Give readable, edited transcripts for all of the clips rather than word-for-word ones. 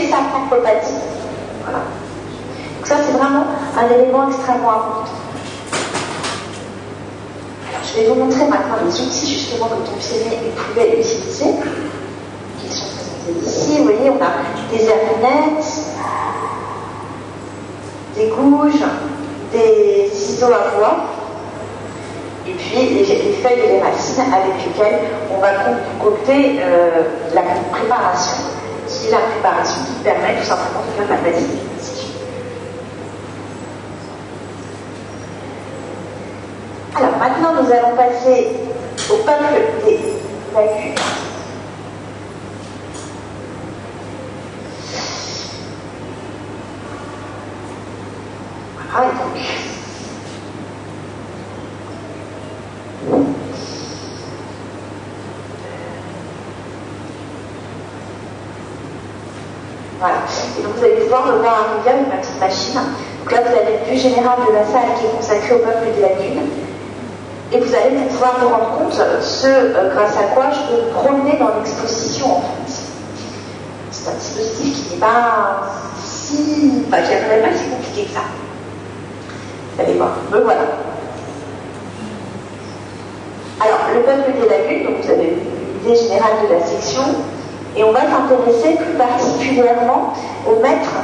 chez sa propre pathie. Voilà. Donc ça, c'est vraiment un élément extrêmement important. Alors, je vais vous montrer maintenant les outils justement que Thompionnet pouvait utiliser, qui sont présentés ici. Vous voyez, on a des herminettes, des gouges, des ciseaux à bois, et puis les feuilles et les racines avec lesquelles on va concocter la préparation, qui est la préparation qui permet tout simplement de faire la pacification. Alors maintenant, nous allons passer au peuple des lagunes. Voilà, donc. Voilà. Et donc vous allez pouvoir le voir arriver avec ma petite machine. Donc là, vous avez une vue générale de la salle qui est consacrée au peuple des lagunes. Et vous allez pouvoir vous rendre compte grâce à quoi je peux me promener dans l'exposition en fait. C'est un dispositif qui n'est pas si... Enfin, qui n'est pas si compliqué que ça. Vous allez voir. Me voilà. Alors, le peuple des lagunes, donc vous avez l'idée générale de la section, et on va s'intéresser plus particulièrement aux maîtres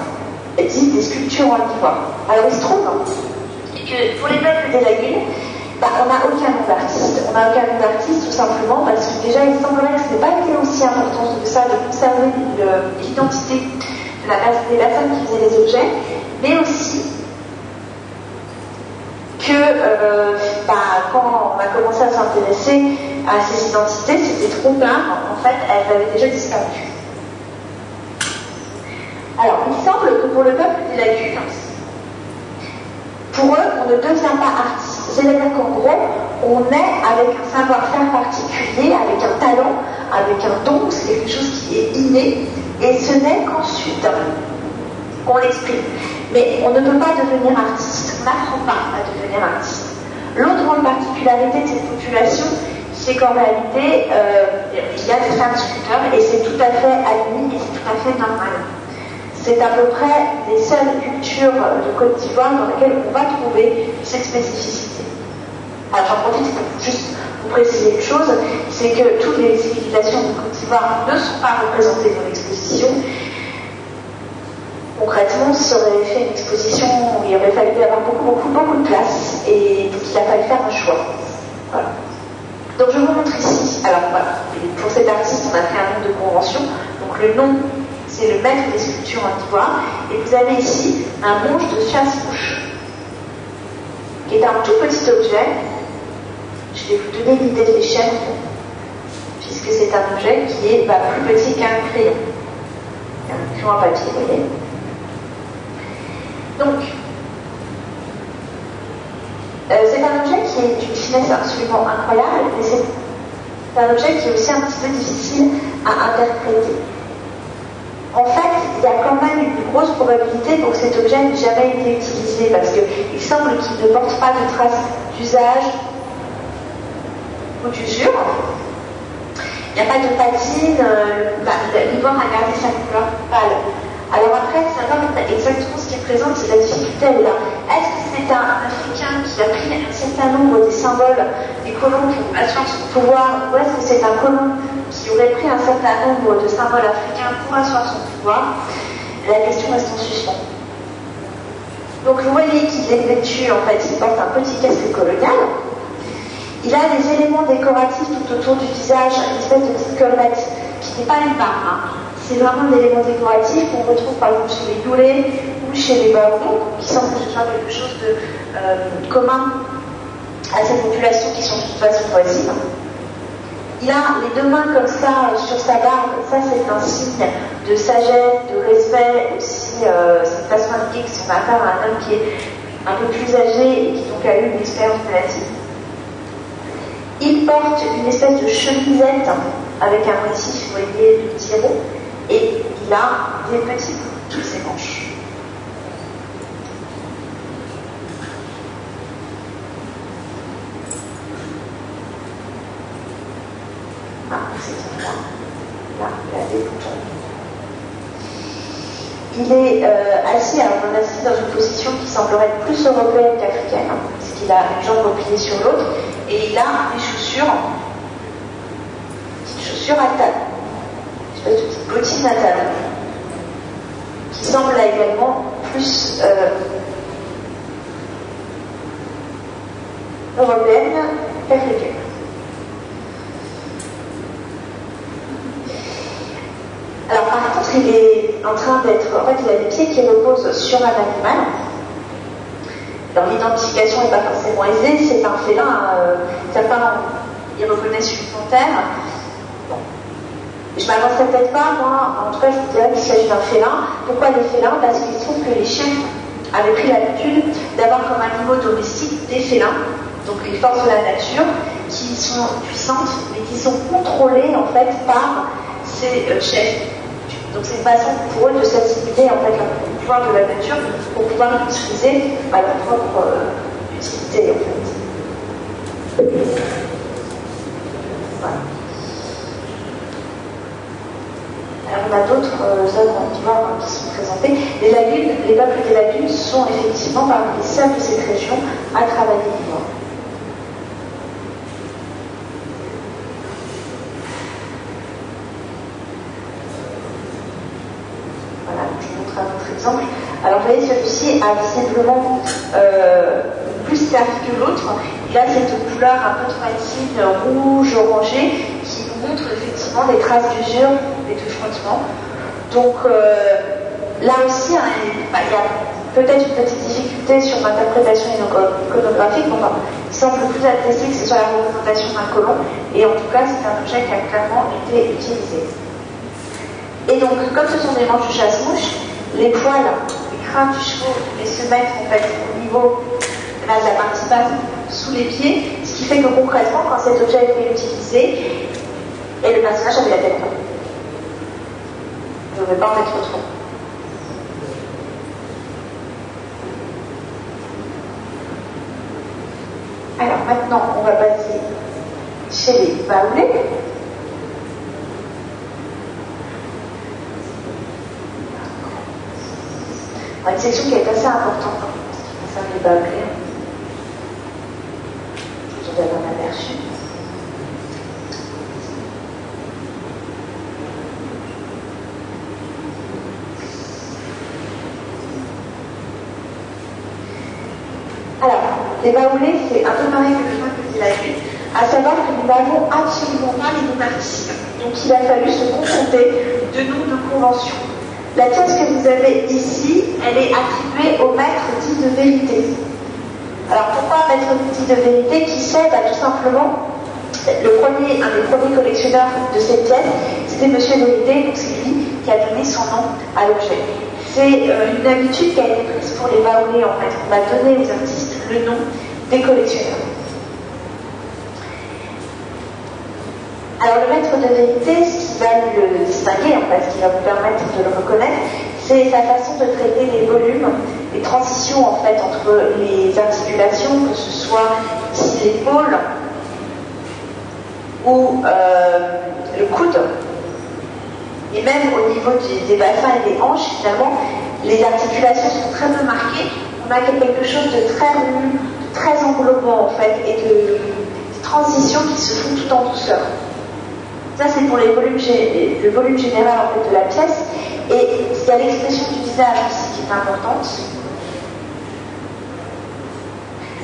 dits des sculptures en ivoire. Alors, il se trouve que pour les peuples des lagunes, on n'a aucun nom d'artiste. On n'a aucun nom d'artiste tout simplement parce que déjà, il semblerait que ce n'ait pas été aussi important que ça de conserver l'identité des personnes qui faisaient les objets, mais aussi que quand on a commencé à s'intéresser à ces identités, c'était trop tard, en fait, elles avaient déjà disparu. Alors, il semble que pour le peuple des lagunes, pour eux, on ne devient pas artiste. C'est-à-dire qu'en gros, on est avec un savoir-faire particulier, avec un talent, avec un don, c'est quelque chose qui est inné, et ce n'est qu'ensuite qu'on l'exprime. Mais on ne peut pas devenir artiste, on n'apprend pas à devenir artiste. L'autre grande particularité de cette population, c'est qu'en réalité, il y a des femmes sculpteurs, et c'est tout à fait admis, et c'est tout à fait normal. C'est à peu près les seules cultures de Côte d'Ivoire dans lesquelles on va trouver cette spécificité. Alors j'en profite pour juste vous préciser une chose, c'est que toutes les civilisations de Côte d'Ivoire ne sont pas représentées dans l'exposition. Concrètement, ça aurait fait une exposition où il aurait fallu avoir beaucoup de place, et donc il a fallu faire un choix. Voilà. Donc je vous montre ici, alors voilà, pour cet artiste on a fait un nom de convention, donc le nom c'est le maître des sculptures en ivoire, et vous avez ici un manche de chasse-mouche, qui est un tout petit objet. Je vais vous donner l'idée de l'échelle, puisque c'est un objet qui est plus petit qu'un crayon. Un crayon à papier, vous voyez. Donc, c'est un objet qui est d'une finesse absolument incroyable, mais c'est un objet qui est aussi un petit peu difficile à interpréter. En fait, il y a quand même une grosse probabilité pour que cet objet n'ait jamais été utilisé, parce qu'il semble qu'il ne porte pas de traces d'usage ou d'usure. Il n'y a pas de patine, l'ivoire a gardé sa couleur pâle. Alors après, savoir exactement ce qui représente, c'est la difficulté, elle est là. Est-ce que c'est un Africain qui a pris un certain nombre des symboles des colons pour asseoir son pouvoir, ou est-ce que c'est un colon qui aurait pris un certain nombre de symboles africains pour asseoir son pouvoir? La question reste en suspens. Donc vous voyez qu'il est vêtu, en fait, il porte un petit casque colonial. Il a des éléments décoratifs tout autour du visage, une espèce de petite collerette qui n'est pas une barbe, hein. C'est vraiment un élément décoratif qu'on retrouve par exemple chez les Youlés ou chez les Baoulés, qui semble que ce soit quelque chose de commun à ces populations qui sont de toute façon voisines. Il a les deux mains comme ça sur sa barbe, ça c'est un signe de sagesse, de respect aussi, cette façon indiquée que si on a affaire à un homme qui est un peu plus âgé et qui donc a eu une expérience de la vie. Il porte une espèce de chemisette avec un motif, vous voyez, de tiro, et il a des petits bouts sous ses manches. Ah, c'est là, il a des boutons. Il est assis, alors on est assis dans une position qui semblerait être plus européenne qu'africaine, parce qu'il a une jambe repliée sur l'autre, et il a des chaussures à talons, une espèce de petite bottine à talons, qui semble là également plus européenne qu'africaine. Alors par contre, il est en train d'être... En fait, il a des pieds qui reposent sur un animal. Alors l'identification n'est pas forcément aisée, c'est un félin. Certains y reconnaissent une panthère. Bon. Je m'avancerai peut-être pas, moi, en tout cas, je vous dirais qu'il s'agit d'un félin. Pourquoi les félins? Parce qu'il se trouve que les chiens avaient pris l'habitude d'avoir comme animaux domestiques des félins, donc les forces de la nature, qui sont puissantes, mais qui sont contrôlées en fait par ces chefs. Donc c'est une façon pour eux de s'assimiler en fait le pouvoir de la nature pour pouvoir utiliser leur propre utilité en fait. Voilà. Alors on a d'autres œuvres d'ivoire qui sont présentées. Les lagunes, les peuples des lagunes sont effectivement parmi les seuls de cette région à travailler l'ivoire. Un autre exemple. Alors vous voyez, celui-ci a visiblement plus servi que l'autre. Il a cette couleur un peu tomatine, rouge, orangé, qui nous montre effectivement des traces d'usure et de frottement. Donc là aussi, hein, il y a peut-être une petite difficulté sur l'interprétation iconographique. Enfin, il semble plus attesté que ce soit la représentation d'un colon, et en tout cas, c'est un objet qui a clairement été utilisé. Et donc, comme ce sont des manches de chasse-mouche, les poils, les crins du chevaux, les se mettent en fait au niveau de la partie basse sous les pieds, ce qui fait que concrètement, quand cet objet a été utilisé, et le personnage avait la tête là. Je ne vais pas en mettre trop. Alors maintenant, on va passer chez les baoulés. Une section qui est assez importante en ce qui concerne les baoulés. Je vous donne un aperçu. Alors, les baoulés, c'est un peu pareil que le chemin que dit la vue, à savoir que nous n'avons absolument pas les noms d'artistes. Donc il a fallu se contenter de noms de convention. La pièce que vous avez ici, elle est attribuée au maître dit de vérité. Alors pourquoi maître dit de vérité? Qui sait? Tout simplement, un des premiers collectionneurs de cette pièce, c'était Monsieur Vérité, donc c'est lui qui a donné son nom à l'objet. C'est une habitude qui a été prise pour les baoulés en fait. On va donner aux artistes le nom des collectionneurs. Alors le maître de vérité, ce qui va le distinguer, en fait, ce qui va vous permettre de le reconnaître, c'est sa façon de traiter les volumes, les transitions en fait entre les articulations, que ce soit ici l'épaule ou le coude, et même au niveau des bassins et des hanches, finalement, les articulations sont très peu marquées. On a quelque chose de très rond, de très englobant en fait, et de transitions qui se font tout en douceur. Ça, c'est pour le volume général en fait, de la pièce. Et il y a l'expression du visage aussi qui est importante,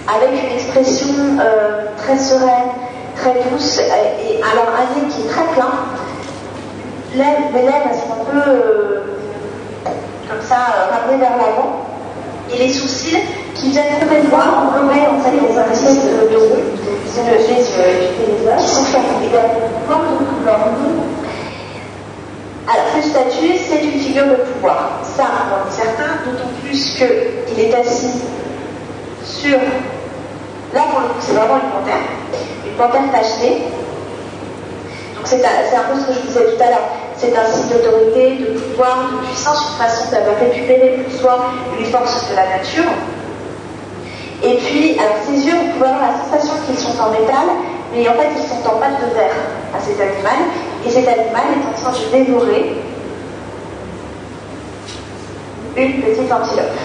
avec une expression très sereine, très douce, et alors un nez qui est très plein. Les lèvres, elles sont un peu comme ça, ramenées vers l'avant. Et les sourcils qui viennent complètement englober en fait les indices de roue, c'est les yeux qui sont fermés. Alors, cette statue, c'est une figure de pouvoir. Ça, on en est certain, d'autant plus qu'il est assis sur... Là, pour le coup, c'est vraiment une panthère tachetée. Donc, c'est un peu ce que je vous disais tout à l'heure. C'est un signe d'autorité, de pouvoir, de puissance, une façon d'avoir récupéré pour soi les forces de la nature. Et puis, alors, ces yeux, vous pouvez avoir la sensation qu'ils sont en métal, mais en fait, ils sont en pâte de verre à cet animal. Et cet animal est en train de dévorer une petite antilope.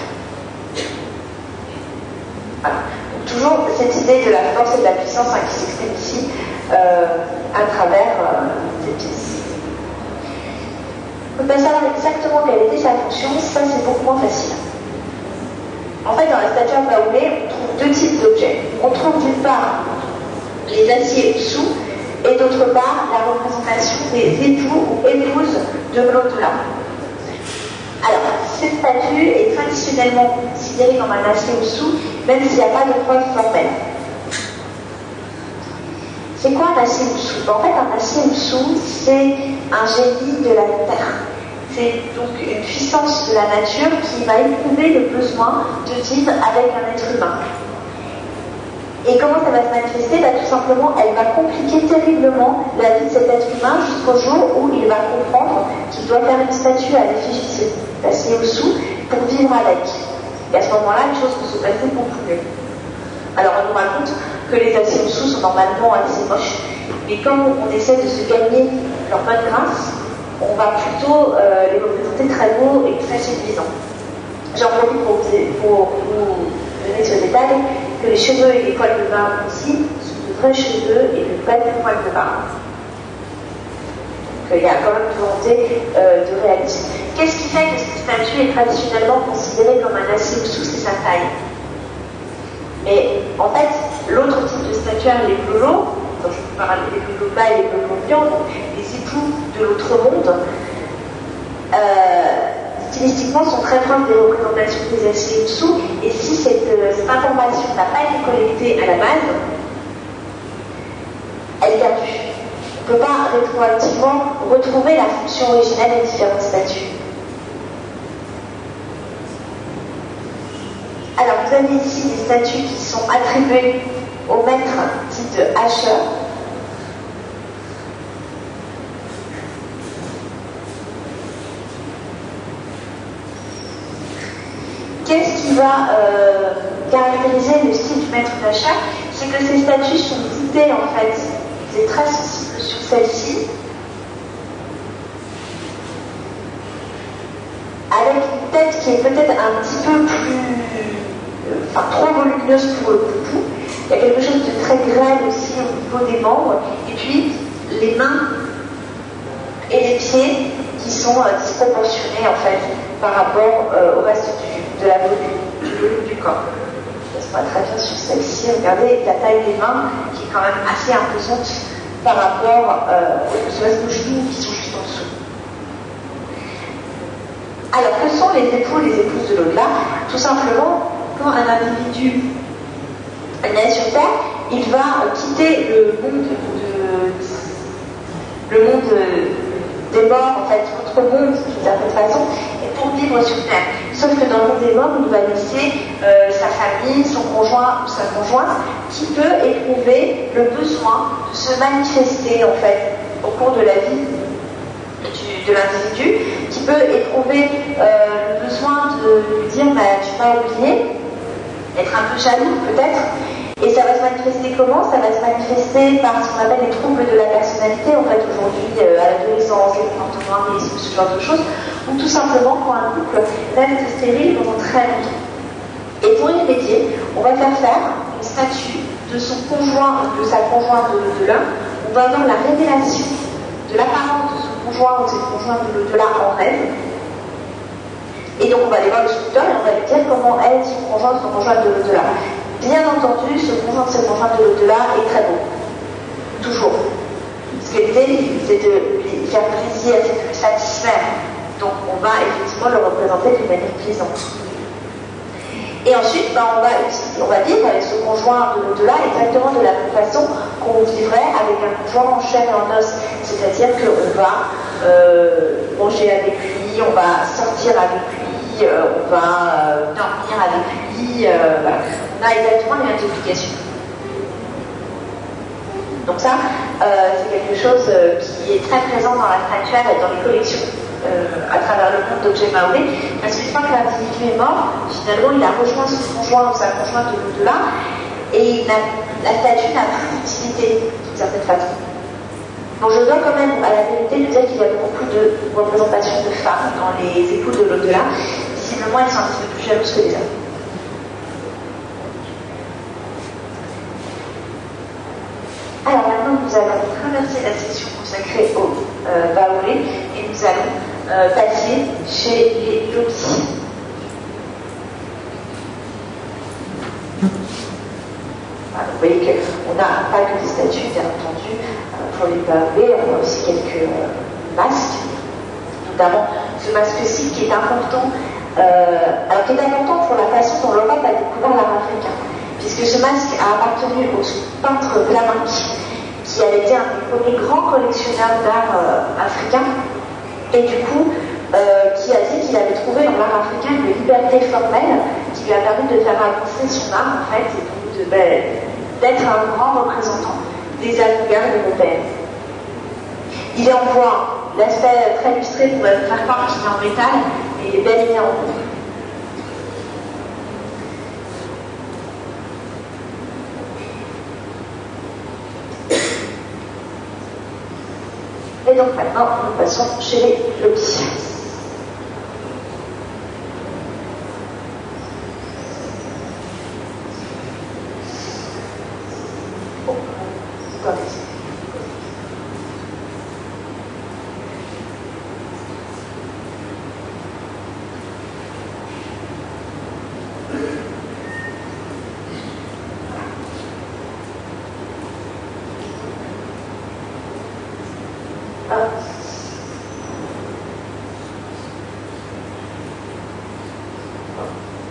Voilà. Donc, toujours cette idée de la force et de la puissance qui s'exprime ici à travers ces pièces. On ne peut pas savoir exactement quelle était sa fonction, ça c'est beaucoup moins facile. En fait, dans la statue à Mahomet, on trouve deux types d'objets. On trouve d'une part les aciers sous, et d'autre part la représentation des époux ou épouses de l'au-delà. Alors, cette statue est traditionnellement considérée comme un acier sous, même s'il n'y a pas de preuve formelle. C'est quoi un acier sous? En fait, un acier sous, c'est un génie de la terre. C'est donc une puissance de la nature qui va éprouver le besoin de vivre avec un être humain. Et comment ça va se manifester? Tout simplement, elle va compliquer terriblement la vie de cet être humain jusqu'au jour où il va comprendre qu'il doit faire une statue à l'effigie d'acier sous pour vivre avec. Et à ce moment-là, les choses vont se passer beaucoup mieux. Alors, on nous raconte que les aciers sous sont normalement assez moches, mais quand on essaie de se gagner leur bonne grâce, on va plutôt les représenter très beaux et très séduisants. J'en profite pour vous donner ce détail, que les cheveux et les poils de barbe aussi sont de vrais cheveux et de vrais poils de barbe. Donc il y a quand même une volonté de réalisme. Qu'est-ce qui fait que cette statue est traditionnellement considérée comme un acier sous? C'est sa taille. Mais en fait, l'autre type de statuaire, les blolos, quand je vous parle des blolos bas et les blolos blancs, donc les époux de l'autre monde, stylistiquement sont très proches des représentations des aciers sous, et si cette information n'a pas été collectée à la base, elle est perdue. On ne peut pas rétroactivement retrouver la fonction originelle des différentes statues. Alors, vous avez ici des statues qui sont attribuées au maître dit de Asher. Qu'est-ce qui va caractériser le style du maître d'Asher? C'est que ces statues sont guidées, en fait, c'est très sensible sur celle-ci, avec une tête qui est peut-être un petit peu plus, trop volumineuse pour le bout. Il y a quelque chose de très grêle aussi au niveau des membres, et puis les mains et les pieds qui sont disproportionnés, en fait, par rapport au reste de la volume du corps. Ça se voit très bien sur celle-ci. Regardez la taille des mains qui est quand même assez imposante par rapport aux genoux qui sont juste en dessous. Alors, que sont les époux et les épouses de l'au-delà? Tout simplement, quand un individu naît sur Terre, il va quitter le monde des morts, en fait, notre monde d'une certaine façon, et pour vivre sur Terre. Sauf que dans le monde des morts, il va laisser sa famille, son conjoint ou sa conjointe, qui peut éprouver le besoin de se manifester, en fait, au cours de la vie de l'individu, qui peut éprouver le besoin de lui dire tu m'as oublié, être un peu jaloux peut-être, et ça va se manifester comment? Ça va se manifester par ce qu'on appelle les troubles de la personnalité, en fait aujourd'hui à l'adolescence, les comportements, ce genre de choses, ou tout simplement quand un couple reste stérile pendant très longtemps. Et pour y remédier, on va faire une statue de son conjoint, de sa conjointe de l'un, on va avoir la révélation de l'apparence de son conjoint ou de ses conjoints de l'au-delà en rêve. Et donc on va aller voir le sculpteur et on va lui dire comment est son conjoint de l'au-delà. Bien entendu, ce conjoint de l'au-delà est très beau. Toujours. Ce qu'elle dit, c'est de lui faire plaisir, c'est de lui satisfaire. Donc on va effectivement le représenter d'une manière plaisante. Et ensuite, on va vivre avec ce conjoint de l'au-delà exactement de la même façon qu'on vivrait avec un conjoint en chair et en os. C'est-à-dire qu'on va manger avec lui, on va sortir avec lui, on va dormir avec lui. Voilà. On a exactement les mêmes obligations. Donc ça, c'est quelque chose qui est très présent dans la statuaire et dans les collections à travers le monde d'objets Mahomet, parce qu'une fois que l'individu est mort, finalement il a rejoint son conjoint ou sa conjointe de l'au-delà, et la statue n'a plus d'utilité d'une certaine façon. Donc je dois quand même à la vérité lui dire qu'il y a beaucoup de représentations de femmes dans les époux de l'au-delà. Visiblement visiblement, elles sont un petit peu plus jalouses que les hommes. Alors maintenant, nous allons traverser la section consacrée au baoulé et nous allons passer chez les lobbies. Voilà, vous voyez qu'on n'a pas que des statues, bien entendu, pour les baoulés, on a aussi quelques masques, notamment ce masque-ci qui est important, alors qui est important pour la façon dont l'Europe a découvert l'art africain, puisque ce masque a appartenu au peintre flamenque, qui avait été un des premiers grands collectionneurs d'art africain, et du coup, qui a dit qu'il avait trouvé dans l'art africain une liberté formelle qui lui a permis de faire avancer son art, en fait, et donc d'être un grand représentant des avant-gardes européennes. Il est en bois, l'aspect très illustré pourrait vous faire croire qu'il est en métal, mais il est bel et bien en bois. Et donc maintenant, nous passons chez les lobbies. Oh, attendez.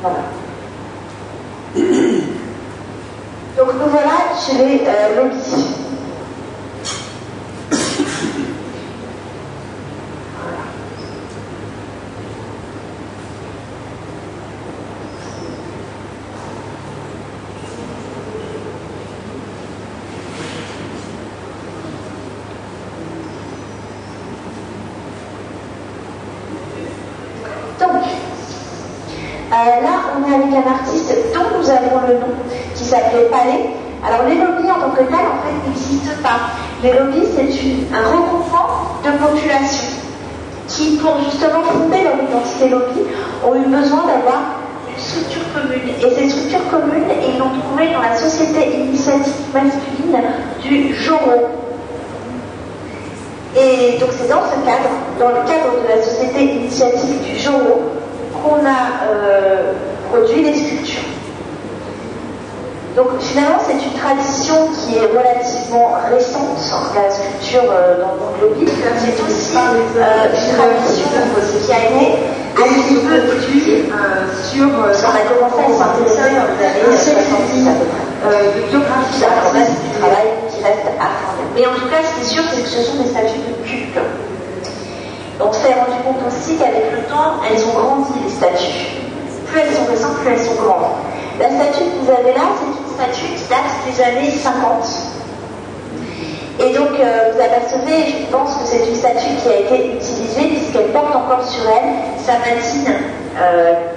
Voilà. Donc nous voilà chez les lobbies. Voilà. Donc, là, on est avec un artiste dont nous avons le nom, qui s'appelait Palais. Alors, les lobbies en tant que tels, en fait, n'existent pas. Les lobbies, c'est un regroupement de populations qui, pour justement fonder leur identité lobby, ont eu besoin d'avoir une structure commune. Et ces structures communes, ils l'ont trouvée dans la société initiatique masculine du Joro. Et donc, c'est dans ce cadre, dans le cadre de la société initiatique du Joro, qu'on a produit les sculptures. Donc finalement c'est une tradition qui est relativement récente, la sculpture dans le monde lobby. C'est aussi une tradition qui a été un petit peu étudiée sur... on a commencé à s'intéresser dans les années 70 à peu près. De biographie, alors là c'est du travail qui reste à fournir. Mais en tout cas ce qui est sûr c'est que ce sont des statues de culte. On s'est rendu compte aussi qu'avec le temps, elles ont grandi, les statues. Plus elles sont récentes, plus elles sont grandes. La statue que vous avez là, c'est une statue qui date des années 50. Et donc, vous apercevez, je pense que c'est une statue qui a été utilisée puisqu'elle porte encore sur elle sa patine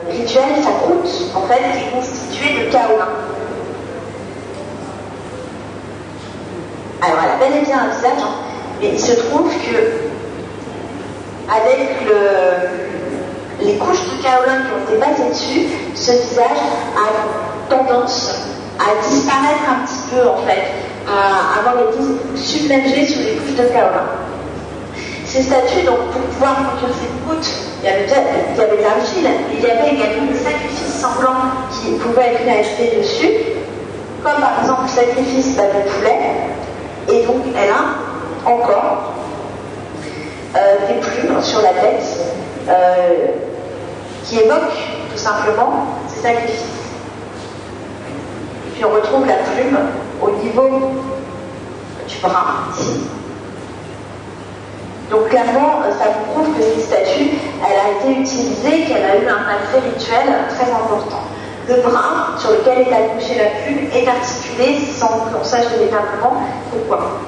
rituelle, sa croûte, en fait, qui est constituée de kaolin. Alors, elle a bel et bien un visage, hein, mais il se trouve que avec les couches de kaolin qui ont été basées dessus, ce visage a tendance à disparaître un petit peu en fait, à avoir été submergé sous les couches de kaolin. Ces statues, donc pour pouvoir produire ces croûtes, il y avait de l'argile, mais il y avait également des sacrifices sanglants qui pouvaient être ajoutés dessus, comme par exemple le sacrifice de poulet, et donc elle a encore des plumes sur la tête qui évoquent tout simplement ces sacrifices. Et puis on retrouve la plume au niveau du bras ici. Donc clairement, ça vous prouve que cette statue, elle a été utilisée, qu'elle a eu un passé rituel très important. Le bras sur lequel est accrochée la plume est articulé sans qu'on sache véritablement pourquoi.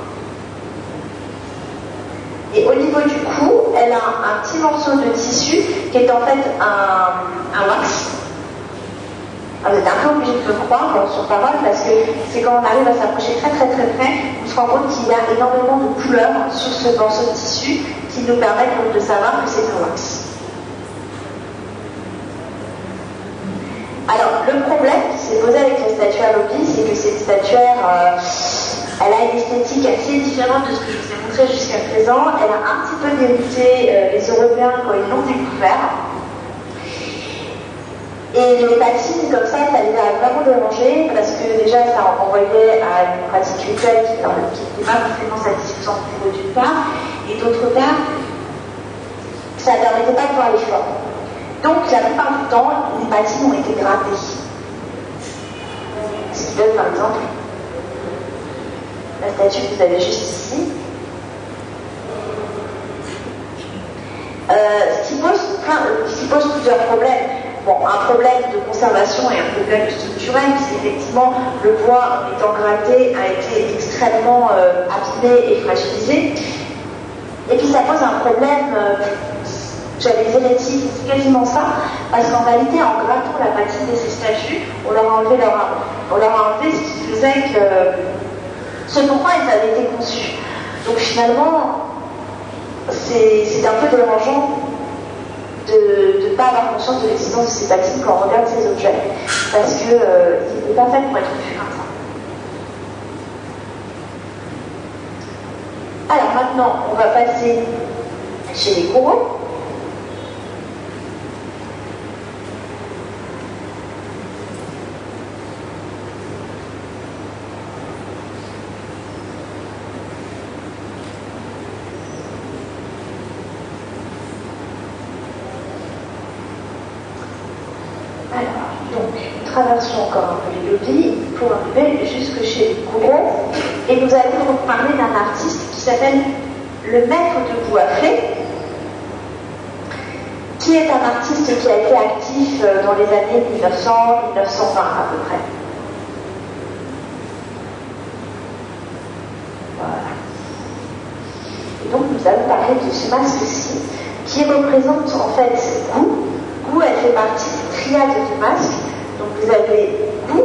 Et au niveau du cou, elle a un petit morceau de tissu qui est en fait un wax. Alors, vous êtes un peu obligé de le croire sur parole parce que c'est quand on arrive à s'approcher très très très près, on se rend compte qu'il y a énormément de couleurs sur ce morceau de tissu qui nous permettent donc de savoir que c'est un wax. statuaire lobby, c'est que cette statuaire, elle a une esthétique assez différente de ce que je vous ai montré jusqu'à présent. Elle a un petit peu dérouté les Européens quand ils l'ont découvert. Et les patines comme ça les a vraiment dérangés parce que déjà ça renvoyait à une pratique rituelle qui n'était pas forcément satisfaisante pour eux d'une part, et d'autre part, ça ne permettait pas de voir les formes. Donc la plupart du temps, les patines ont été grattées. Ce qui donne par exemple la statue que vous avez juste ici. Ce qui pose plusieurs problèmes. Bon, un problème de conservation et un problème structurel, puisqu'effectivement, le bois, en étant gratté, a été extrêmement abîmé et fragilisé. Et puis ça pose un problème, j'avais hérétique, c'est quasiment ça, parce qu'en réalité, en grattant la patine de ces statues, on leur a enlevé ce qui faisait que ce pourquoi ils avaient été conçus. Donc finalement, c'est un peu dérangeant de ne pas avoir conscience de l'existence de ces patines quand on regarde ces objets, parce qu'ils n'étaient pas faits pour être vus comme ça. Alors maintenant, on va passer chez les coraux. Traversons encore un peu les lobbies pour arriver jusque chez les coraux. Et nous allons donc parler d'un artiste qui s'appelle le Maître de Bouaflé, qui est un artiste qui a été actif dans les années 1900-1920 à peu près. Voilà. Et donc nous allons parler de ce masque-ci, qui représente en fait Gou. Gou, elle fait partie du triade du masque. Donc vous avez Gou,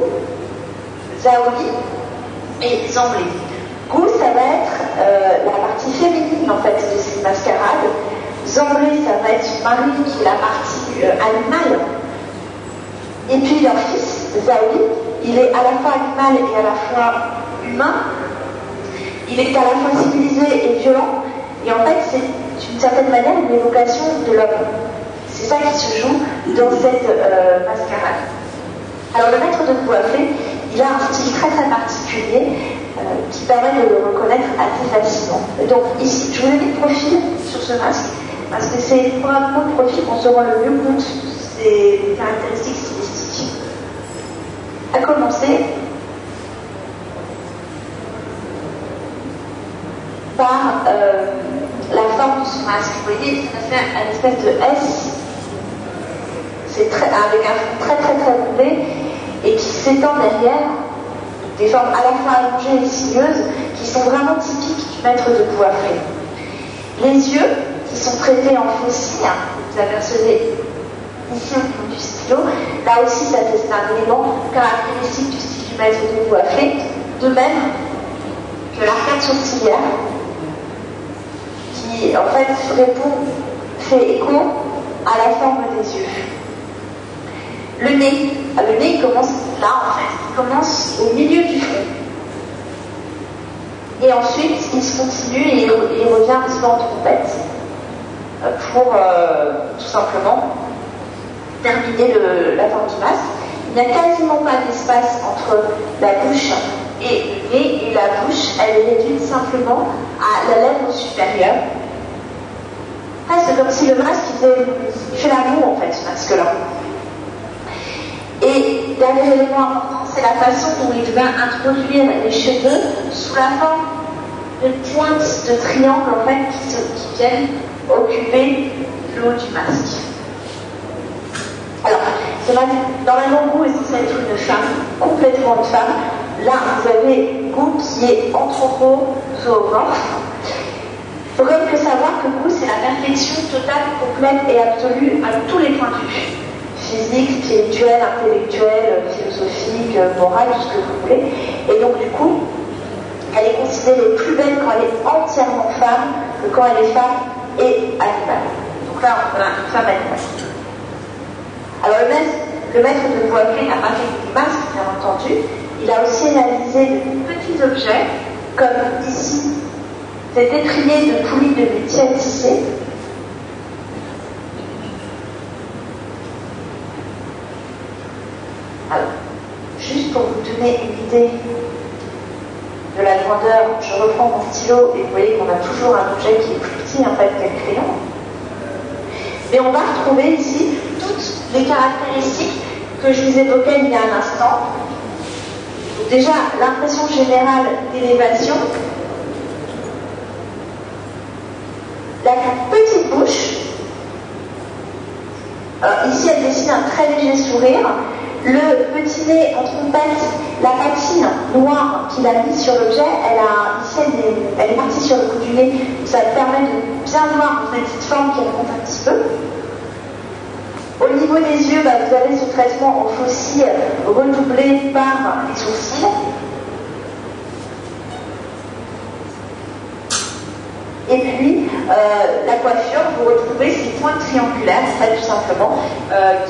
Zaoli et Zamblé. Gou, ça va être la partie féminine en fait de ces mascarades. Zamblé, ça va être Marie qui est la partie animale. Et puis leur fils, Zaoli, il est à la fois animal et à la fois humain. Il est à la fois civilisé et violent. Et en fait, c'est d'une certaine manière une évocation de l'homme. C'est ça qui se joue dans cette mascarade. Alors le Maître de Bouaflé, il a un style très très particulier qui permet de le reconnaître assez facilement. Et donc ici, je vous ai mis le profil sur ce masque, parce que c'est probablement le profil qu'on se rend le mieux compte de ses caractéristiques stylistiques. À commencer par la forme de ce masque. Vous voyez, ça fait une espèce de S. C'est avec un fond très très très bombé et qui s'étend derrière, des formes à la fois allongées et sinueuses qui sont vraiment typiques du Maître de Bouaflé. Les yeux, qui sont traités en faucille, vous apercevez ici au niveau du stylo, là aussi ça c'est un élément caractéristique du style du Maître de Bouaflé, de même que l'arcade sourcilière, qui en fait fait écho à la forme des yeux. Le nez, il commence là en fait, il commence au milieu du front. Et ensuite, il se continue et il revient un petit peu en trompette pour tout simplement terminer la forme du masque. Il n'y a quasiment pas d'espace entre la bouche et le nez, et la bouche, elle est réduite simplement à la lèvre supérieure. Presque comme si le masque, il fait l'amour en fait, ce masque-là. Et dernier élément important, c'est la façon dont il va introduire les cheveux sous la forme de pointes de triangle en fait qui viennent occuper le haut du masque. Alors, normalement, Gou est censé être une femme, complètement une femme. Là, vous avez Gou qui est anthropozoomorphe. Il faut quand même savoir que Gou, c'est la perfection totale, complète et absolue à tous les points de vue. Physique, spirituel, intellectuel, philosophique, moral, tout ce que vous voulez. Et donc du coup, elle est considérée plus belle quand elle est entièrement femme que quand elle est femme et animale. Donc là, on a une femme animale. Alors le maître de Bois-Clé n'a pas fait des masques, bien entendu. Il a aussi réalisé de petits objets, comme ici, cet étrier de poulie de métier à tisser. Alors, juste pour vous donner une idée de la grandeur, je reprends mon stylo et vous voyez qu'on a toujours un objet qui est plus petit en fait qu'un crayon. Mais on va retrouver ici toutes les caractéristiques que je vous évoquais il y a un instant. Donc déjà, l'impression générale d'élévation, la petite bouche. Alors ici, elle dessine un très léger sourire. Le petit nez en trompette, la patine noire qu'il a mise sur l'objet, elle est partie sur le bout du nez. Ça permet de bien voir cette petite forme qui remonte un petit peu. Au niveau des yeux, vous avez ce traitement en faucille redoublé par les sourcils. Et puis, la coiffure, vous retrouvez ces points triangulaires, très tout simplement,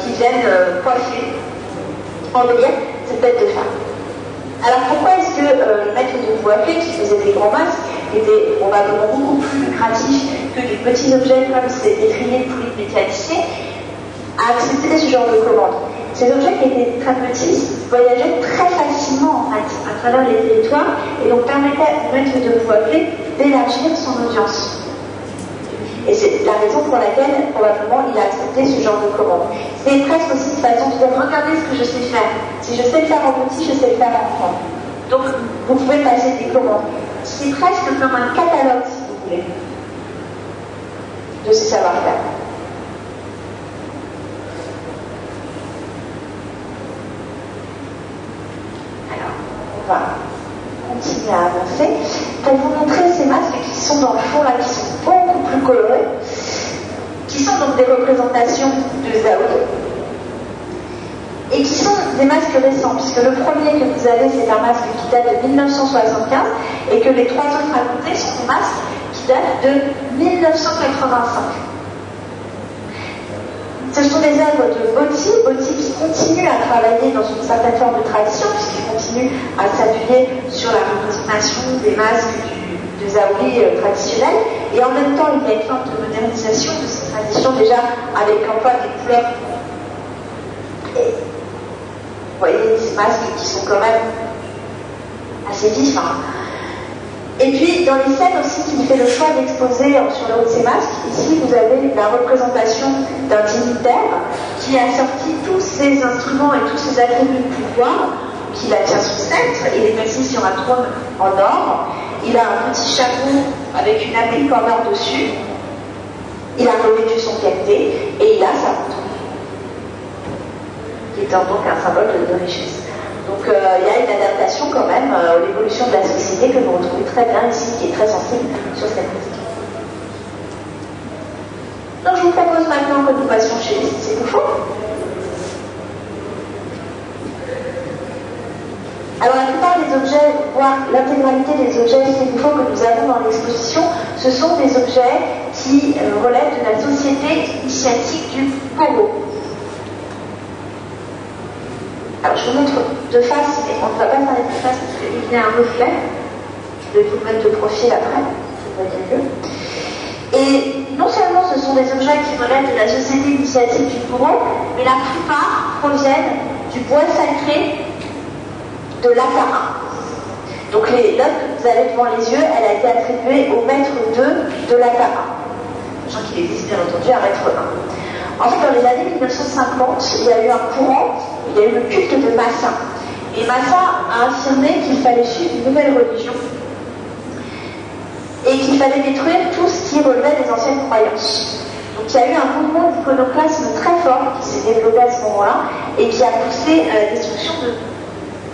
qui viennent coiffer, embellir cette tête de femme. Alors pourquoi est-ce que le maître de Bois-Clé, qui faisait des grands masques, était probablement beaucoup plus lucratif que des petits objets comme ces étriers de poulie de métier à tisser, a accepté ce genre de commande? Ces objets qui étaient très petits voyageaient très facilement en fait à travers les territoires et donc permettaient au maître de Bois-Clé d'élargir son audience. Et c'est la raison pour laquelle, probablement, il a accepté ce genre de commande. C'est presque aussi une façon de dire, regardez ce que je sais faire. Si je sais le faire en petit, je sais le faire en grand. Donc, vous pouvez passer des commandes. C'est presque comme un catalogue, si vous voulez, de ce savoir-faire. Alors, on va continuer à avancer pour vous montrer ces masques qui sont dans le fond là, qui sont beaucoup plus colorés, qui sont donc des représentations de Zaoud et qui sont des masques récents, puisque le premier que vous avez, c'est un masque qui date de 1975 et que les trois autres à côté sont des masques qui datent de 1985. Ce sont des œuvres de Botti qui continue à travailler dans une certaine forme de tradition, puisqu'il continue à s'appuyer sur la représentation des masques de Zaouli traditionnels, et en même temps il y a une forme de modernisation de cette tradition, déjà avec l'emploi des couleurs. Et vous voyez ces masques qui sont quand même assez vifs. Et puis, dans les scènes aussi qu'il fait le choix d'exposer sur le haut de ces masques, ici vous avez la représentation d'un dignitaire qui a sorti tous ses instruments et tous ses attributs de pouvoir, qu'il a tient sous sceptre, il est assis sur un trône en or, il a un petit chapeau avec une applique en or dessus, il a revêtu son qualité et il a sa montre, qui est donc un symbole de richesse. Donc il y a une adaptation quand même à l'évolution de la société que vous retrouvez très bien ici, qui est très sensible sur cette question. Donc je vous propose maintenant que nous passions chez les Ségoufo. Alors la plupart des objets, voire l'intégralité des objets Ségoufo que nous avons dans l'exposition, ce sont des objets qui relèvent de la société initiatique du Congo. Alors je vous montre de face, mais on ne va pas s'arrêter de face parce qu'il y a un reflet. Je vais vous le mettre de profil après, ça va bien mieux. Et non seulement ce sont des objets qui relèvent de la société initiatique du Congo, mais la plupart proviennent du bois sacré de l'Akara. Donc l'œuvre que vous avez devant les yeux, elle a été attribuée au maître 2 de l'Akara. Sachant qu'il existe bien entendu un maître 1. En fait, dans les années 1950, il y a eu un courant, il y a eu le culte de Massa. Et Massa a affirmé qu'il fallait suivre une nouvelle religion et qu'il fallait détruire tout ce qui relevait des anciennes croyances. Donc il y a eu un mouvement d'iconoclasme très fort qui s'est développé à ce moment-là et qui a poussé à la destruction de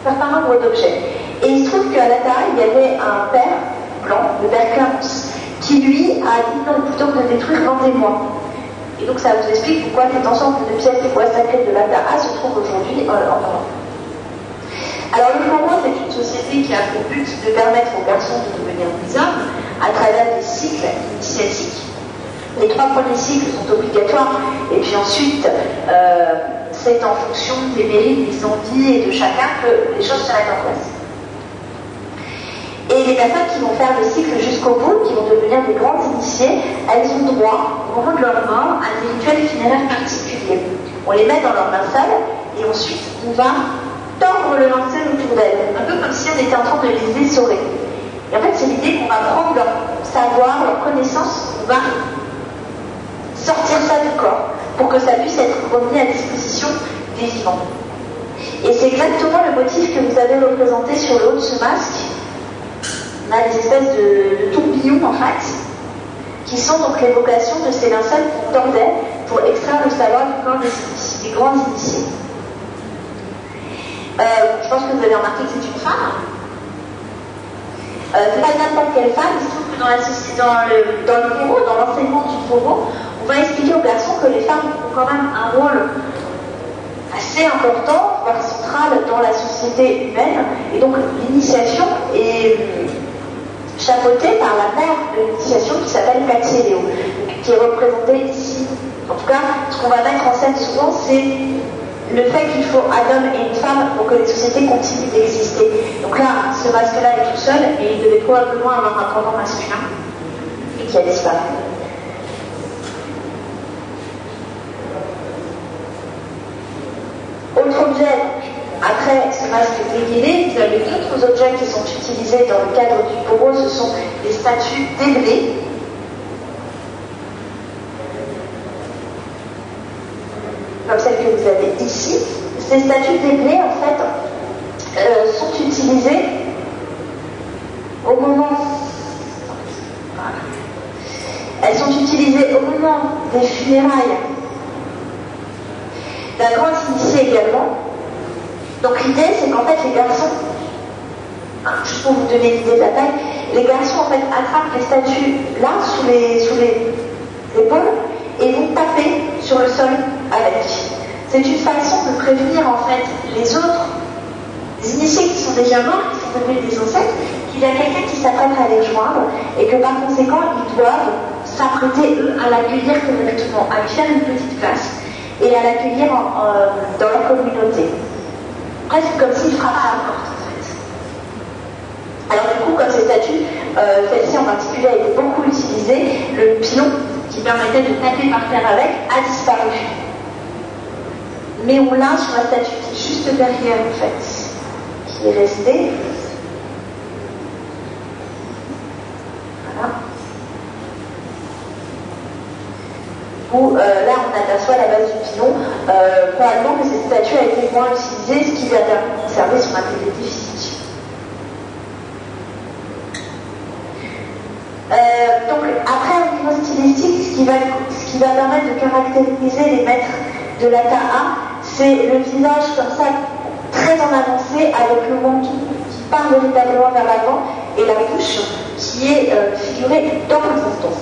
certain nombre d'objets. Et il se trouve qu'à l'Atari, il y avait un père blanc, le père Clarence, qui lui a dit non, plutôt que de détruire, vendez-moi. Et donc ça vous explique pourquoi cet ensemble de pièces de bois sacré de l'Atara se trouve aujourd'hui en Europe. Alors le Congo, c'est une société qui a pour but de permettre aux garçons de devenir des hommes à travers des cycles initiatiques. Les 3 premiers cycles sont obligatoires et puis ensuite c'est en fonction des mérites, des envies et de chacun que les choses se mettent en place. Et les personnes qui vont faire le cycle jusqu'au bout, qui vont devenir des grandes initiées, elles ont droit, au moment de leur mort, à des rituels funéraires particuliers. On les met dans leur linceul et ensuite on va tordre le linceul autour d'elles, un peu comme si on était en train de les essorer. Et en fait, c'est l'idée qu'on va prendre leur savoir, leur connaissance, on va sortir ça du corps pour que ça puisse être remis à disposition des vivants. Et c'est exactement le motif que vous avez représenté sur le haut de ce masque. On a des espèces de tourbillons en fait, qui sont donc l'évocation de ces linceuls qu'on tordait pour extraire le savoir du corps des grands initiés. Je pense que vous avez remarqué que c'est une femme. C'est pas n'importe quelle femme, il se trouve que dans le Poro, dans l'enseignement du Poro, on va expliquer aux garçons que les femmes ont quand même un rôle assez important, voire central dans la société humaine, et donc l'initiation est chapeautée par la mère de l'initiation qui s'appelle Katsieleo, qui est représentée ici. En tout cas, ce qu'on va mettre en scène souvent, c'est le fait qu'il faut un homme et une femme pour que les sociétés continuent d'exister. Donc là, ce masque-là est tout seul et il devait probablement avoir un pendant masculin et qui a disparu. Autre objet, après ce masque dégainé, vous avez d'autres objets qui sont utilisés dans le cadre du Poro, ce sont des statues déblées. Comme celle que vous avez ici. Ces statues déblées, en fait, sont utilisées au moment... Elles sont utilisées au moment des funérailles d'un grand initié également. Donc l'idée, c'est qu'en fait, les garçons, juste pour vous donner l'idée de la taille, les garçons, en fait, attrapent les statues là, sous les épaules, et vont taper sur le sol avec. C'est une façon de prévenir en fait les autres, les initiés qui sont déjà morts, qui sont devenus des ancêtres, qu'il y a quelqu'un qui s'apprête à les rejoindre et que par conséquent ils doivent s'apprêter eux à l'accueillir correctement, à lui faire une petite place et à l'accueillir dans leur communauté. Presque comme s'il frappait à la porte en fait. Alors du coup, comme ces statues, celle-ci en particulier a été beaucoup utilisée, le pilon qui permettait de taper par terre avec a disparu. Mais on l'a sur la statue qui est juste derrière en fait, qui est restée. Voilà. Où là on aperçoit la base du pilon. Probablement que cette statue a été moins utilisée, ce qui lui a permis de conserver son intégrité physique. Donc après au niveau stylistique, ce qui va permettre de caractériser les maîtres de la Ta'a, c'est le visage comme ça, très en avancé, avec le menton qui part véritablement vers l'avant, et la bouche qui est figurée dans le menton.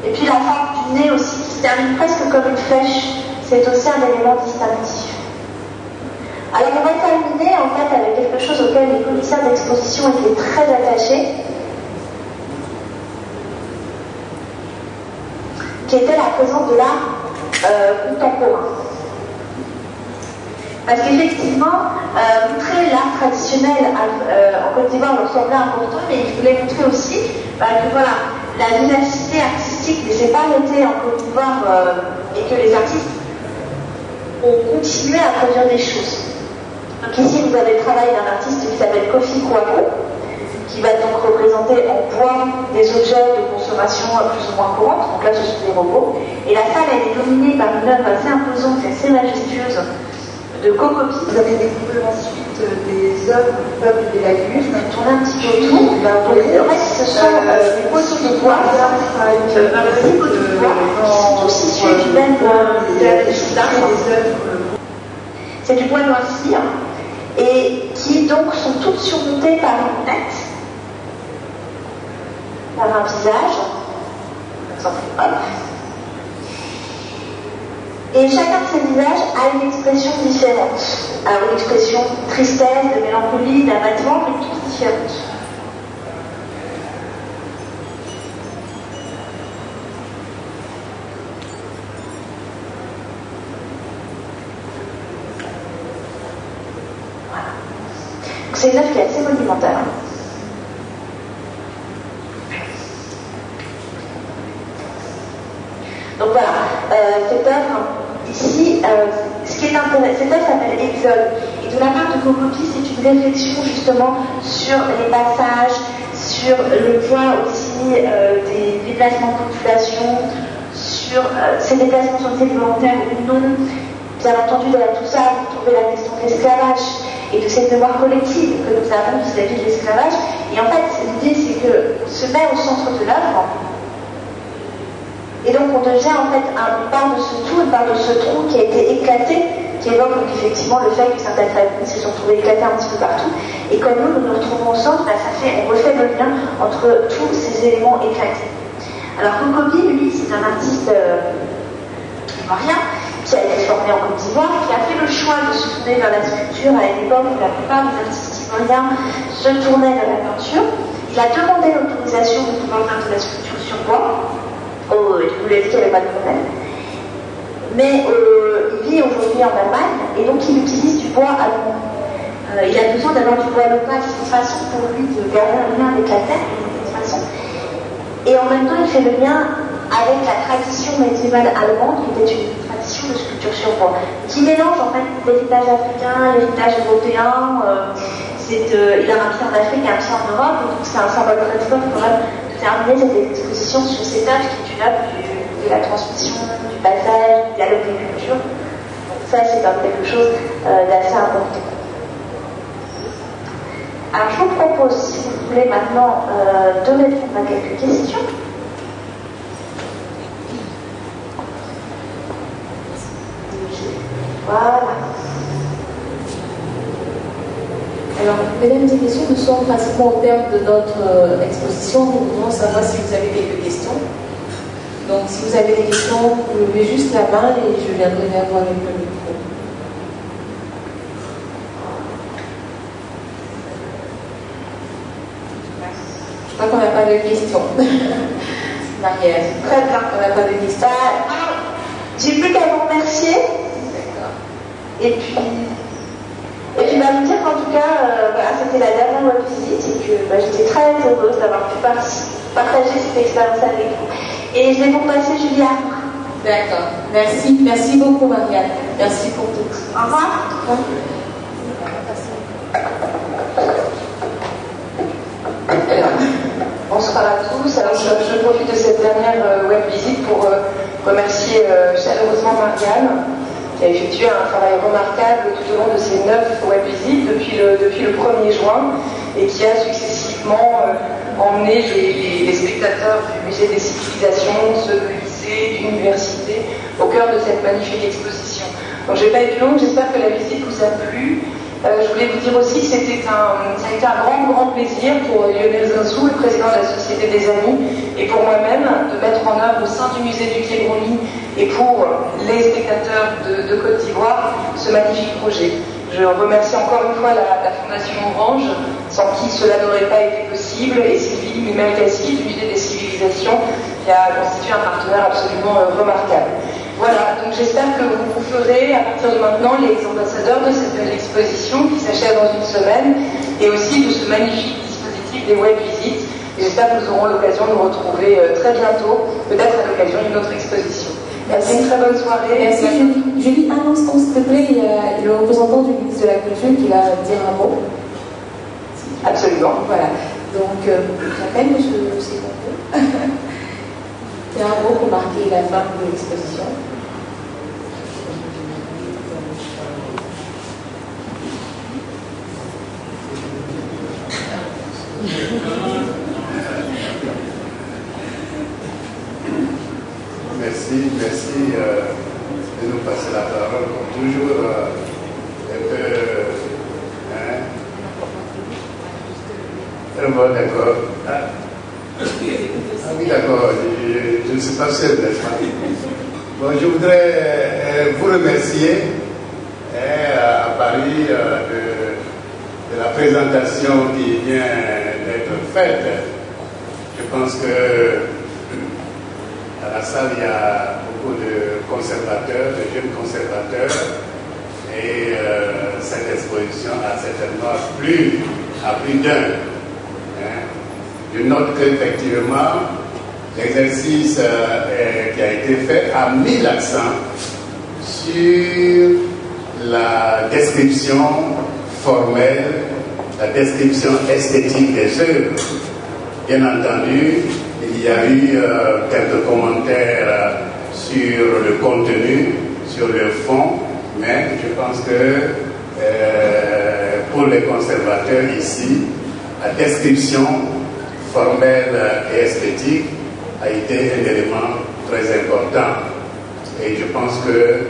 Et puis la forme du nez aussi, qui se termine presque comme une flèche, c'est aussi un élément distinctif. Alors on va terminer en fait avec quelque chose auquel les commissaires d'exposition étaient très attachés, qui était la présence de l'art contemporain. Parce qu'effectivement, montrer l'art traditionnel en Côte d'Ivoire leur semblait important, mais il voulait montrer aussi que voilà, la vivacité artistique ne s'est pas arrêtée en Côte d'Ivoire et que les artistes ont continué à produire des choses. Donc ici, vous avez le travail d'un artiste qui s'appelle Kofi Kouakou, qui va donc représenter en bois des objets de consommation plus ou moins courantes. Donc là, ce sont des robots. Et la salle, elle est dominée par une œuvre assez imposante et assez majestueuse de Kokopi. Vous avez découvert ensuite des œuvres du peuple des lagunes. Tourner un petit peu autour. Donc, en fait, ce sont des poteaux de bois, des poteaux de bois, qui sont tous issus du même c'est du bois noirci, et qui donc sont toutes surmontées par une tête, par un visage, hop. Et chacun de ces visages a une expression différente. Alors une expression de tristesse, de mélancolie, d'abattement, mais toutes différentes. c'est une œuvre qui est assez monumentale. Donc voilà, cette œuvre, ici, ce qui est intéressant, cette œuvre s'appelle Exode. Et de la part de Kokopi, c'est une réflexion justement sur les passages, sur le poids aussi des déplacements de population, sur ces déplacements sont-ils volontaires ou non. Bien entendu, derrière tout ça, vous trouvez la question de l'esclavage et de cette mémoire collective que nous avons vis-à-vis de l'esclavage. Et en fait, l'idée, c'est qu'on se met au centre de l'œuvre. Et donc on devient en fait une part de ce tout, une part de ce trou qui a été éclaté, qui évoque donc effectivement le fait que certaines familles se sont trouvées éclatées un petit peu partout. Et comme nous nous retrouvons au centre, on refait le lien entre tous ces éléments éclatés. Alors Kokopi, lui, c'est un artiste ivoirien qui a été formé en Côte d'Ivoire, qui a fait le choix de se tourner vers la sculpture à une époque où la plupart des artistes ivoiriens se tournaient vers la peinture. Il a demandé l'autorisation de pouvoir faire de la sculpture sur bois. Je vous l'ai dit qu'il n'y avait pas de problème. Mais il vit aujourd'hui en Allemagne et donc il utilise du bois allemand. Il a besoin d'avoir du bois local, c'est une façon pour lui de garder un lien avec la terre, d'une façon. Et en même temps, il fait le lien avec la tradition médiévale allemande, qui était une tradition de sculpture sur bois, qui mélange en fait l'héritage africain, l'héritage européen. Il a un pied en Afrique et un pied en Europe, donc c'est un symbole très fort quand même de terminer cette exposition sur cette œuvre qui est une œuvre de la transmission, du passage, du dialogue des cultures. Donc ça, c'est quand même quelque chose d'assez important. Alors, je vous propose, si vous voulez maintenant, de répondre à quelques questions. Voilà. Alors, mesdames et messieurs, nous sommes pratiquement au terme de notre exposition. Nous voudrions savoir si vous avez quelques questions. Donc, si vous avez des questions, vous levez juste la main et je viendrai vers vous avec le micro. Je crois qu'on n'a pas de questions. Marielle. Très bien. On n'a pas de questions. J'ai plus qu'à vous remercier. D'accord. Et puis vous dire qu'en tout cas, c'était la dernière web visite et que j'étais très heureuse d'avoir pu partager cette expérience avec vous. Et je vais vous passer Julia. D'accord. Merci. Merci beaucoup, Marianne. Merci pour tout. Au revoir. Bonsoir à tous. Alors, je profite de cette dernière web visite pour remercier chaleureusement Marianne, qui a effectué un travail remarquable tout au long de ces 9 web visites depuis le 1er juin et qui a successivement emmené les spectateurs du musée des civilisations, ceux de lycée, d'université, au cœur de cette magnifique exposition. Donc je ne vais pas être longue, j'espère que la visite vous a plu. Je voulais vous dire aussi que ça a été un grand plaisir pour Lionel Zinsou, le président de la Société des Amis, et pour moi-même, de mettre en œuvre au sein du musée du Quai Branly et pour les spectateurs de Côte d'Ivoire ce magnifique projet. Je remercie encore une fois la Fondation Orange, sans qui cela n'aurait pas été possible, et Sylvie Mimelkassi du musée des civilisations, qui a constitué un partenaire absolument remarquable. Voilà, donc j'espère que vous ferez à partir de maintenant les ambassadeurs de cette belle exposition qui s'achève dans une semaine et aussi de ce magnifique dispositif des web visites. Et j'espère que nous aurons l'occasion de nous retrouver très bientôt, peut-être à l'occasion d'une autre exposition. Merci, une très bonne soirée. Merci. Julie, un instant s'il te plaît, il y a le représentant du ministre de la Culture qui va dire un mot. Absolument. Voilà, donc j'appelle M. Séconde. Il y a un mot pour marquer la fin de l'exposition. Merci de nous passer la parole comme toujours. Bon, d'accord. Ah oui, d'accord, je ne suis pas seul, n'est-ce pas? Bon, je voudrais vous remercier à Paris de la présentation qui vient d'être faite. Je pense que à la salle, il y a beaucoup de conservateurs, de jeunes conservateurs, Et cette exposition a certainement plu à plus d'un. Je note qu'effectivement, l'exercice qui a été fait a mis l'accent sur la description formelle, la description esthétique des œuvres. Bien entendu, il y a eu quelques commentaires sur le contenu, sur le fond, mais je pense que pour les conservateurs ici, la description formelle et esthétique a été un élément très important. Et je pense que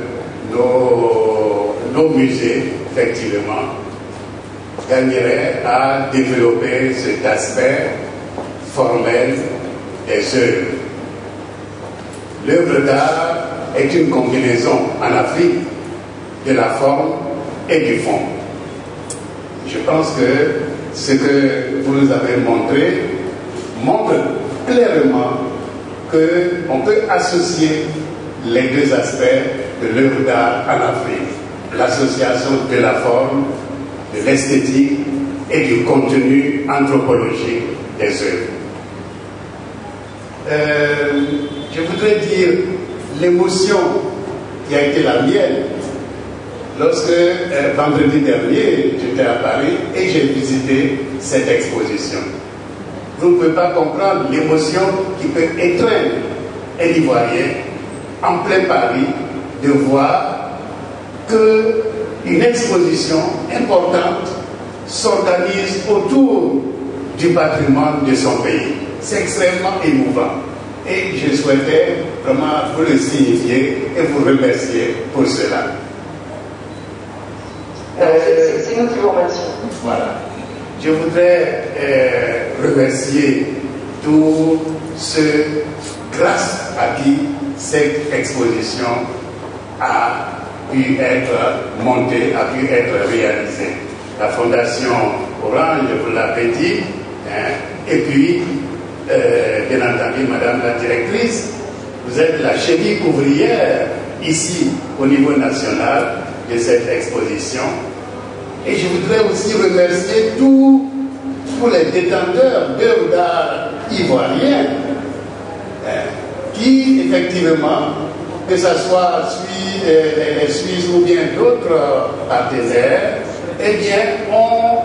nos musées, effectivement, gagneraient à développer cet aspect formel des œuvres. L'œuvre d'art est une combinaison en Afrique de la forme et du fond. Je pense que ce que vous nous avez montré montre clairement qu'on peut associer les deux aspects de l'œuvre d'art en Afrique. L'association de la forme, de l'esthétique et du contenu anthropologique des œuvres. Je voudrais dire l'émotion qui a été la mienne lorsque vendredi dernier j'étais à Paris et j'ai visité cette exposition. Vous ne pouvez pas comprendre l'émotion qui peut étreindre un Ivoirien en plein Paris de voir qu'une exposition importante s'organise autour du patrimoine de son pays. C'est extrêmement émouvant. Et je souhaitais vraiment vous le signifier et vous remercier pour cela. C'est nous qui vous remercions. Voilà. Je voudrais remercier tous ceux grâce à qui cette exposition a pu être montée, a pu être réalisée. La Fondation Orange, vous l'avez dit, et puis, bien entendu, Madame la Directrice, vous êtes la cheville ouvrière ici au niveau national de cette exposition. Et je voudrais aussi remercier tous les détenteurs d'œuvres d'art ivoiriens qui, effectivement, que ce soit les Suisses ou bien d'autres partenaires, eh bien, ont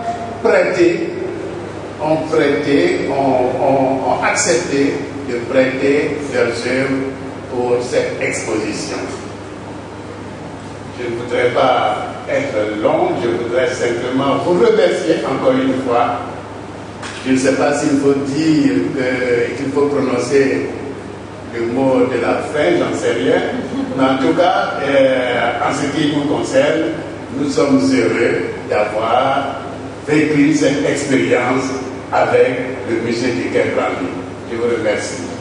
accepté de prêter leurs œuvres pour cette exposition. Je ne voudrais pas être long, je voudrais simplement vous remercier encore une fois. Je ne sais pas s'il faut dire qu'il faut prononcer le mot de la fin, j'en sais rien. Mais en tout cas, en ce qui nous concerne, nous sommes heureux d'avoir vécu cette expérience avec le musée du Quai Branly. Je vous remercie.